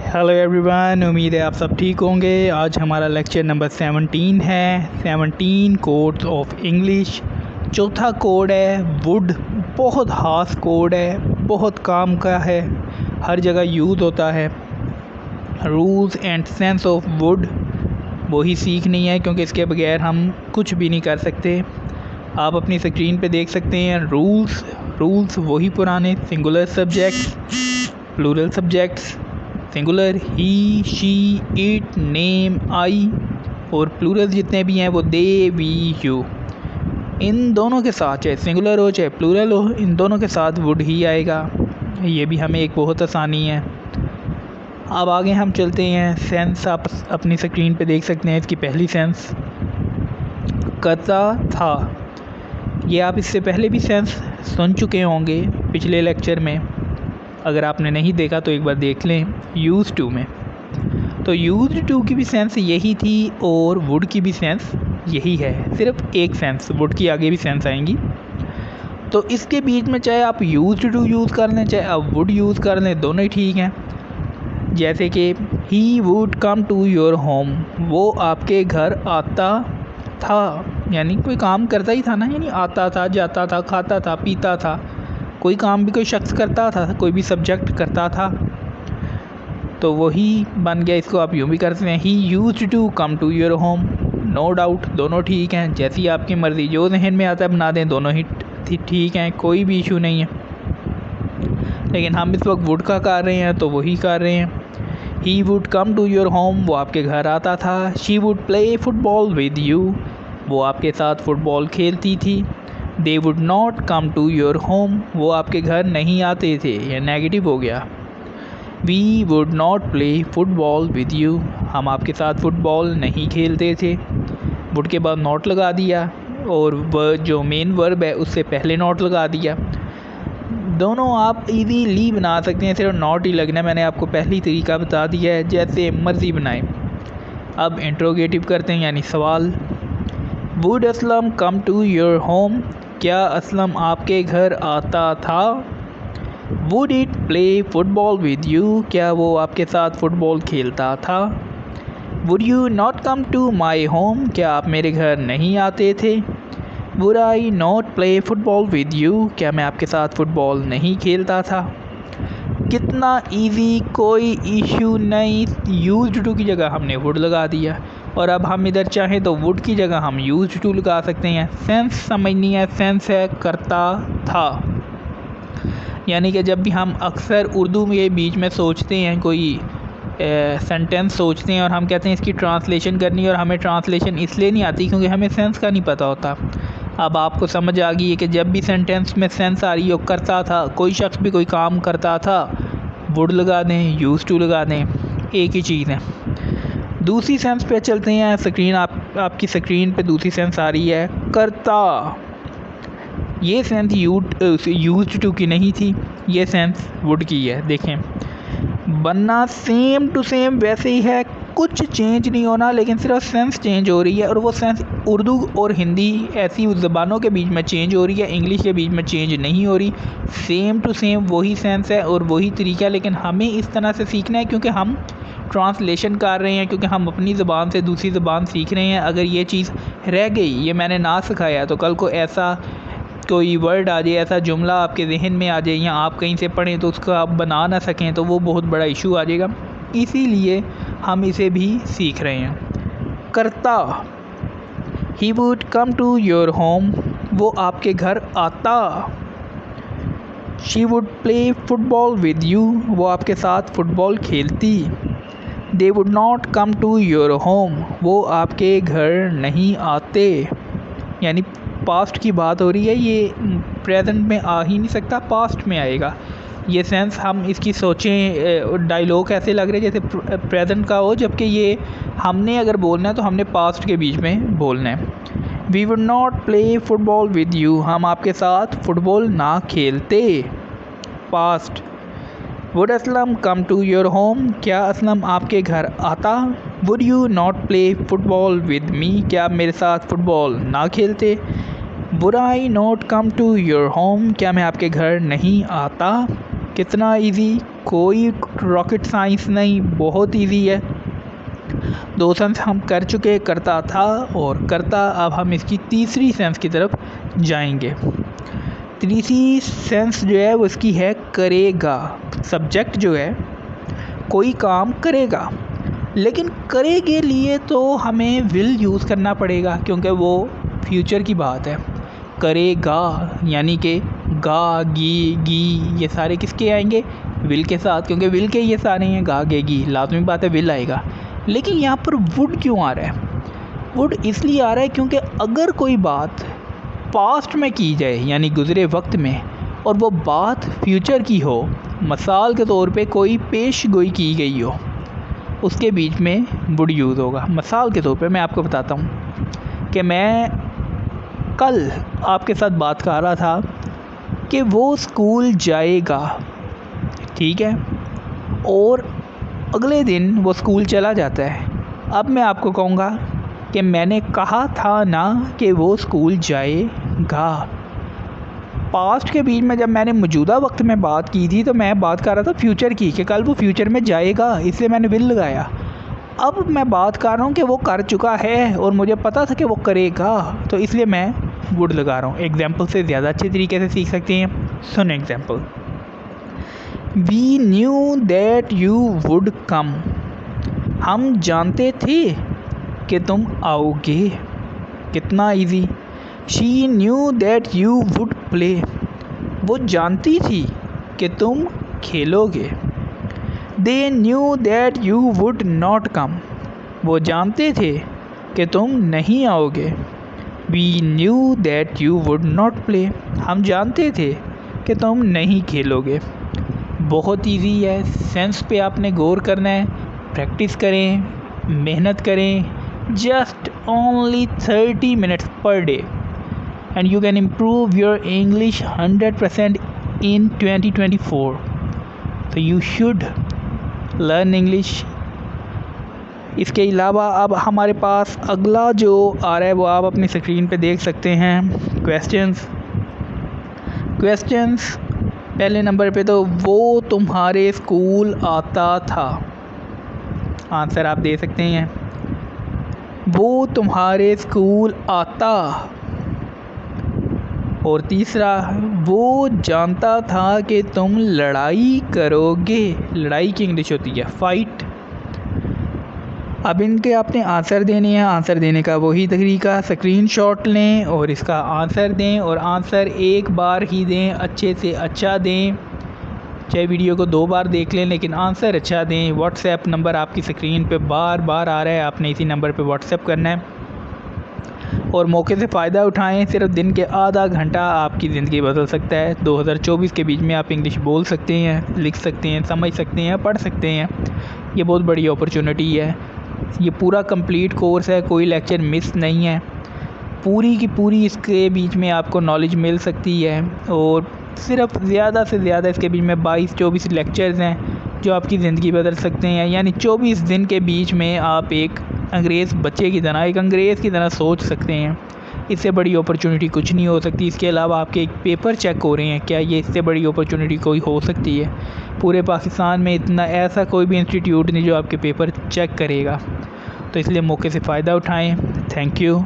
Hello everyone, उम्मीद है आप सब ठीक होंगे। आज हमारा लेक्चर नंबर 17 है। 17 कोड्स ऑफ इंग्लिश। चौथा कोड है वुड। बहुत खास कोड है, बहुत काम का है, हर जगह यूज़ होता है। Rules and sense of would वही सीखनी है, क्योंकि इसके बगैर हम कुछ भी नहीं कर सकते। आप अपनी स्क्रीन पे देख सकते हैं रूल्स वही पुराने। Singular subjects, plural subjects, singular he, she, it, name, I, और प्लूरल जितने भी हैं वो दे, वी, यू। इन दोनों के साथ, चाहे सिंगुलर हो चाहे प्लूरल हो, इन दोनों के साथ वुड ही आएगा। ये भी हमें एक बहुत आसानी है। अब आगे हम चलते हैं। सेंस आप अपनी स्क्रीन पे देख सकते हैं। इसकी पहली सेंस करता था। ये आप इससे पहले भी सेंस सुन चुके होंगे पिछले लेक्चर में। अगर आपने नहीं देखा तो एक बार देख लें। यूज़ टू में तो यूज़ टू की भी सेंस यही थी और वुड की भी सेंस यही है। सिर्फ एक सेंस, वुड की आगे भी सेंस आएंगी। तो इसके बीच में चाहे आप यूज़ टू यूज़ कर लें चाहे आप वुड यूज़ कर लें, दोनों ही ठीक हैं। जैसे कि he would come to your home, वो आपके घर आता था, यानी कोई काम करता ही था ना, यानी आता था, जाता था, खाता था, पीता था। कोई काम भी कोई शख्स करता था, कोई भी सब्जेक्ट करता था, तो वही बन गया। इसको आप यूँ भी करते हैं, he used to come to your home. No doubt दोनों ठीक हैं, जैसी आपकी मर्ज़ी, जो जहन में आता है बना दें, दोनों ही ठीक हैं, कोई भी इशू नहीं है। लेकिन हम इस वक्त वुड का कर रहे हैं तो वही कर रहे हैं। He would come to your home, वो आपके घर आता था। She would play football with you, वो आपके साथ फुटबॉल खेलती थी। They would not come to your home, वो आपके घर नहीं आते थे, यह नेगेटिव हो गया। We would not play football with you, हम आपके साथ फुटबॉल नहीं खेलते थे। वुड के बाद नॉट लगा दिया और जो मेन वर्ब है उससे पहले नॉट लगा दिया। दोनों आप इजीली बना सकते हैं, सिर्फ नॉट ही लगना है। मैंने आपको पहली तरीका बता दिया है, जैसे मर्ज़ी बनाएं। अब इंट्रोगेटिव करते हैं, यानी सवाल। Would Aslam come to your home, क्या असलम आपके घर आता था। Would it play football with you, क्या वो आपके साथ फुटबॉल खेलता था। Would you not come to my home, क्या आप मेरे घर नहीं आते थे। Would I not play football with you, क्या मैं आपके साथ फुटबॉल नहीं खेलता था। कितना इजी, कोई इशू नहीं। यूज्ड टू की जगह हमने वुड लगा दिया, और अब हम इधर चाहें तो वुड की जगह हम यूज्ड टू लगा सकते हैं। सेंस समझनी है, सेंस है करता था। यानी कि जब भी हम अक्सर उर्दू में बीच में सोचते हैं, कोई सेंटेंस सोचते हैं और हम कहते हैं इसकी ट्रांसलेशन करनी है, और हमें ट्रांसलेशन इसलिए नहीं आती क्योंकि हमें सेंस का नहीं पता होता। अब आपको समझ आ गई है कि जब भी सेंटेंस में सेंस आ रही हो, करता था, कोई शख्स भी कोई काम करता था, वुड लगा दें, यूज़ टू लगा दें, एक ही चीज़ है। दूसरी सेंस पे चलते हैं। स्क्रीन आपकी स्क्रीन पे दूसरी सेंस आ रही है, करता। ये सेंस यूज्ड टू की नहीं थी, ये सेंस वुड की है। देखें, बनना सेम टू सेम वैसे ही है, कुछ चेंज नहीं होना, लेकिन सिर्फ सेंस चेंज हो रही है। और वो सेंस उर्दू और हिंदी ऐसी ज़बानों के बीच में चेंज हो रही है, इंग्लिश के बीच में चेंज नहीं हो रही। सेम टू सेम वही सेंस है और वही तरीका है, लेकिन हमें इस तरह से सीखना है क्योंकि हम ट्रांसलेशन कर रहे हैं, क्योंकि हम अपनी ज़बान से दूसरी ज़बान सीख रहे हैं। अगर ये चीज़ रह गई, ये मैंने ना सिखाया, तो कल को ऐसा कोई वर्ड आ जाए, ऐसा जुमला आपके जहन में आ जाए या आप कहीं से पढ़ें तो उसको आप बना ना सकें, तो वो बहुत बड़ा इशू आ जाएगा। इसीलिए हम इसे भी सीख रहे हैं। करता, he would come to your home, वो आपके घर आता। She would play football with you, वो आपके साथ फुटबॉल खेलती। They would not come to your home, वो आपके घर नहीं आते। यानी पास्ट की बात हो रही है, ये प्रेजेंट में आ ही नहीं सकता, पास्ट में आएगा। ये सेंस हम इसकी सोचें, डायलॉग ऐसे लग रहे जैसे प्रेजेंट का हो, जबकि ये हमने अगर बोलना है तो हमने पास्ट के बीच में बोलना है। We would not play football with you, हम आपके साथ फुटबॉल ना खेलते। Past. Would Aslam come to your home, क्या असलम आपके घर आता। Would you not play football with me, क्या आप मेरे साथ फुटबॉल ना खेलते। Would I not come to your home, क्या मैं आपके घर नहीं आता। कितना इजी, कोई रॉकेट साइंस नहीं, बहुत इजी है। 2 सेंस हम कर चुके, करता था और करता। अब हम इसकी तीसरी सेंस की तरफ जाएंगे। तीसरी सेंस जो है वो इसकी है करेगा। सब्जेक्ट जो है कोई काम करेगा, लेकिन करे के लिए तो हमें विल यूज़ करना पड़ेगा, क्योंकि वो फ्यूचर की बात है। करेगा यानी कि गा, गी, गी ये सारे किसके आएंगे? विल के साथ, क्योंकि विल के ये सारे हैं। गा, गे, गी, लाजमी बात है विल आएगा। लेकिन यहाँ पर वुड क्यों आ रहा है? वुड इसलिए आ रहा है क्योंकि अगर कोई बात पास्ट में की जाए यानी गुज़रे वक्त में, और वो बात फ्यूचर की हो, मिसाल के तौर पे कोई पेश गोई की गई हो, उसके बीच में वुड यूज़ होगा। मिसाल के तौर पे मैं आपको बताता हूँ कि मैं कल आपके साथ बात कर रहा था कि वो स्कूल जाएगा, ठीक है, और अगले दिन वो स्कूल चला जाता है। अब मैं आपको कहूँगा कि मैंने कहा था ना कि वो स्कूल जाएगा। पास्ट के बीच में जब मैंने मौजूदा वक्त में बात की थी तो मैं बात कर रहा था फ्यूचर की, कि कल वो फ्यूचर में जाएगा, इसलिए मैंने विल लगाया। अब मैं बात कर रहा हूँ कि वो कर चुका है और मुझे पता था कि वो करेगा, तो इसलिए मैं वुड लगा रहा हूँ। एग्जाम्पल से ज़्यादा अच्छे तरीके से सीख सकते हैं। सुन example, we knew that you would come. हम जानते थे कि तुम आओगे। कितना easy. She knew that you would play. वो जानती थी कि तुम खेलोगे। They knew that you would not come. वो जानते थे कि तुम नहीं आओगे। We knew that you would not play. हम जानते थे कि तुम नहीं खेलोगे। बहुत इजी है। सेंस पे आपने गौर करना है, प्रैक्टिस करें, मेहनत करें। Just only 30 minutes per day and you can improve your English 100% in 2024. So you should learn English. इसके अलावा अब हमारे पास अगला जो आ रहा है वो आप अपनी स्क्रीन पे देख सकते हैं। क्वेश्चंस पहले नंबर पे तो वो तुम्हारे स्कूल आता था। आंसर आप दे सकते हैं, वो तुम्हारे स्कूल आता। और तीसरा, वो जानता था कि तुम लड़ाई करोगे। लड़ाई की इंग्लिश होती है फाइट। अब इनके आपने आंसर देने हैं। आंसर देने का वही तरीका, स्क्रीनशॉट लें और इसका आंसर दें, और आंसर एक बार ही दें, अच्छे से अच्छा दें। चाहे वीडियो को 2 बार देख लें लेकिन आंसर अच्छा दें। व्हाट्सएप नंबर आपकी स्क्रीन पे बार बार आ रहा है, आपने इसी नंबर पे व्हाट्सएप करना है और मौके से फ़ायदा उठाएं। सिर्फ दिन के आधा घंटा आपकी ज़िंदगी बदल सकता है। 2024 के बीच में आप इंग्लिश बोल सकते हैं, लिख सकते हैं, समझ सकते हैं, पढ़ सकते हैं। ये बहुत बड़ी अपॉर्चुनिटी है। ये पूरा कंप्लीट कोर्स है, कोई लेक्चर मिस नहीं है। पूरी की पूरी इसके बीच में आपको नॉलेज मिल सकती है और सिर्फ ज़्यादा से ज़्यादा इसके बीच में 22-24 लेक्चर्स हैं जो आपकी ज़िंदगी बदल सकते हैं। यानी 24 दिन के बीच में आप एक अंग्रेज़ बच्चे की तरह, एक अंग्रेज़ की तरह सोच सकते हैं। इससे बड़ी अपॉर्चुनिटी कुछ नहीं हो सकती। इसके अलावा आपके एक पेपर चेक हो रहे हैं, क्या ये इससे बड़ी अपॉर्चुनिटी कोई हो सकती है? पूरे पाकिस्तान में इतना ऐसा कोई भी इंस्टीट्यूट नहीं जो आपके पेपर चेक करेगा। तो इसलिए मौके से फ़ायदा उठाएँ। Thank you.